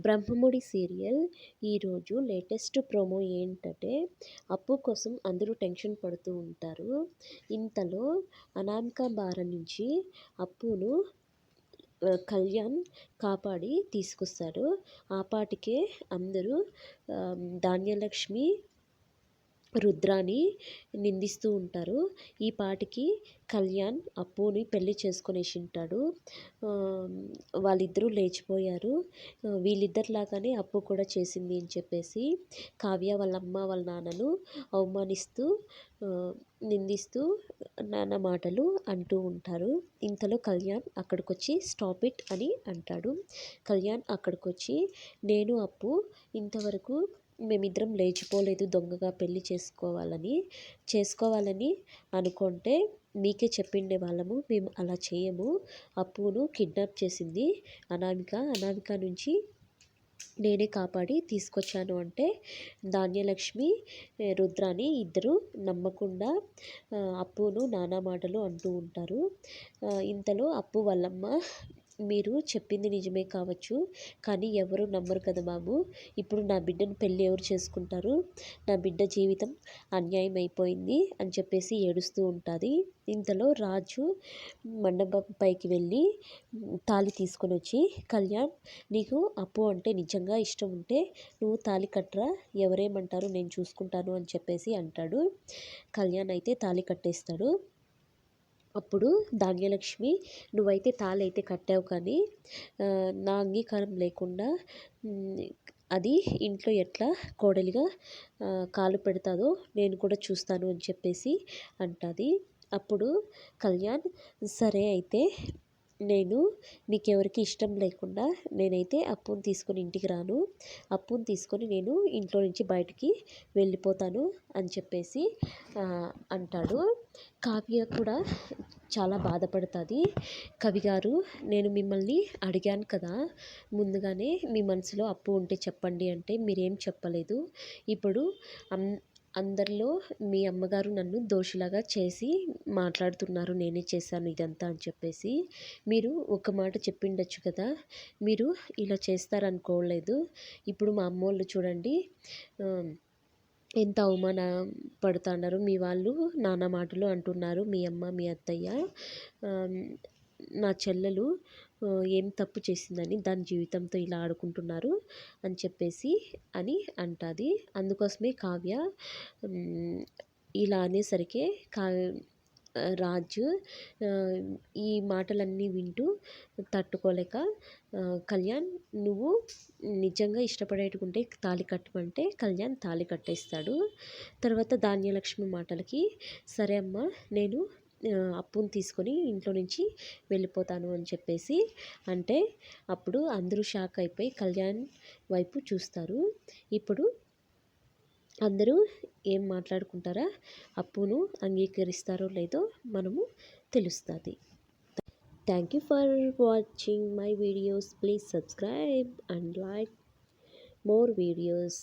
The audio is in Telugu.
బ్రహ్మముడి సీరియల్ ఈరోజు లేటెస్ట్ ప్రోమో ఏంటంటే అప్పు కోసం అందరూ టెన్షన్ పడుతూ ఉంటారు. ఇంతలో అనామిక బారి నుంచి అప్పును కళ్యాణ్ కాపాడి తీసుకొస్తాడు. ఆ పాటికే అందరూ ధాన్యలక్ష్మి రుద్రాని నిందిస్తూ ఉంటారు. ఈ పాటికి కళ్యాణ్ అప్పుని పెళ్లి చేసుకునేసి ఉంటాడు. వాళ్ళిద్దరూ లేచిపోయారు. వీళ్ళిద్దరిలాగానే అప్పు కూడా చేసింది అని చెప్పేసి కావ్య వాళ్ళ అమ్మ వాళ్ళ నాన్నను అవమానిస్తూ నిందిస్తూ నాన్న మాటలు అంటూ ఉంటారు. ఇంతలో కళ్యాణ్ అక్కడికొచ్చి స్టాప్ ఇట్ అని అంటాడు. కళ్యాణ్ అక్కడికొచ్చి నేను అప్పు ఇంతవరకు మేమిద్దరం లేచిపోలేదు దొంగగా పెళ్లి చేసుకోవాలని అనుకుంటే మీకే చెప్పిండే వాళ్ళము, మేము అలా చేయము. అప్పును కిడ్నాప్ చేసింది అనామిక నుంచి నేనే కాపాడి తీసుకొచ్చాను అంటే ధాన్యలక్ష్మి రుద్రాని ఇద్దరు నమ్మకుండా అప్పును నానా మాటలు అంటూ ఉంటారు. ఇంతలో అప్పు వాళ్ళమ్మ మీరు చెప్పింది నిజమే కావచ్చు, కానీ ఎవరు నమ్మరు కదా బాబు. ఇప్పుడు నా బిడ్డను పెళ్ళి ఎవరు చేసుకుంటారు? నా బిడ్డ జీవితం అన్యాయం అయిపోయింది అని చెప్పేసి ఏడుస్తూ ఉంటుంది. ఇంతలో రాజు మండపం పైకి వెళ్ళి తాళి తీసుకొని వచ్చి కళ్యాణ్ నీకు అప్పు అంటే నిజంగా ఇష్టం ఉంటే నువ్వు తాళి కట్టరా, ఎవరేమంటారు నేను చూసుకుంటాను అని చెప్పేసి అంటాడు. కళ్యాణ్ అయితే తాళి కట్టేస్తాడు. అప్పుడు ధాన్యలక్ష్మి నువ్వైతే తాళి అయితే కట్టావు, కానీ నా అంగీకారం లేకుండా అది ఇంట్లో ఎట్లా కోడలిగా కాలు పెడతాదో నేను కూడా చూస్తాను అని చెప్పేసి అంటుంది. అప్పుడు కళ్యాణ్ సరే అయితే నేను మీకెవరికి ఇష్టం లేకుండా నేనైతే అప్పుని తీసుకొని ఇంటికి రాను, అప్పుని తీసుకొని నేను ఇంట్లో నుంచి బయటికి వెళ్ళిపోతాను అని చెప్పేసి అంటాడు. కావ్య కూడా చాలా బాధపడుతుంది. కవి గారు నేను మిమ్మల్ని అడిగాను కదా ముందుగానే మీ మనసులో అప్పు ఉంటే చెప్పండి అంటే మీరేం చెప్పలేదు. ఇప్పుడు అందరిలో మీ అమ్మగారు నన్ను దోషిలాగా చేసి మాట్లాడుతున్నారు, నేనే చేశాను ఇదంతా అని చెప్పేసి. మీరు ఒక మాట చెప్పిండొచ్చు కదా, మీరు ఇలా చేస్తారనుకోలేదు. ఇప్పుడు మా అమ్మోళ్ళు చూడండి ఎంత అవమాన పడుతున్నారు, మీ వాళ్ళు నానా మాటలు అంటున్నారు, మీ అమ్మ మీ అత్తయ్య నా చెల్లెలు ఏం తప్పు చేసిందని దాని జీవితంతో ఇలా ఆడుకుంటున్నారు అని చెప్పేసి అని అంటుంది. అందుకోసమే కావ్య ఇలా అనేసరికి రాజు ఈ మాటలన్నీ వింటూ తట్టుకోలేక కళ్యాణ్ నువ్వు నిజంగా ఇష్టపడేటుకుంటే తాళి కట్టమంటే కళ్యాణ్ తాళి కట్టేస్తాడు. తర్వాత ధాన్యలక్ష్మి మాటలకి సరే అమ్మ నేను అప్పుని తీసుకొని ఇంట్లో నుంచి వెళ్ళిపోతాను అని చెప్పేసి అంటే అప్పుడు అందరూ షాక్ అయిపోయి కళ్యాణ్ వైపు చూస్తారు. ఇప్పుడు అందరూ ఏం మాట్లాడుకుంటారా, అప్పును అంగీకరిస్తారో లేదో మనము తెలుస్తుంది. Thank you for watching my videos. Please subscribe and like more videos.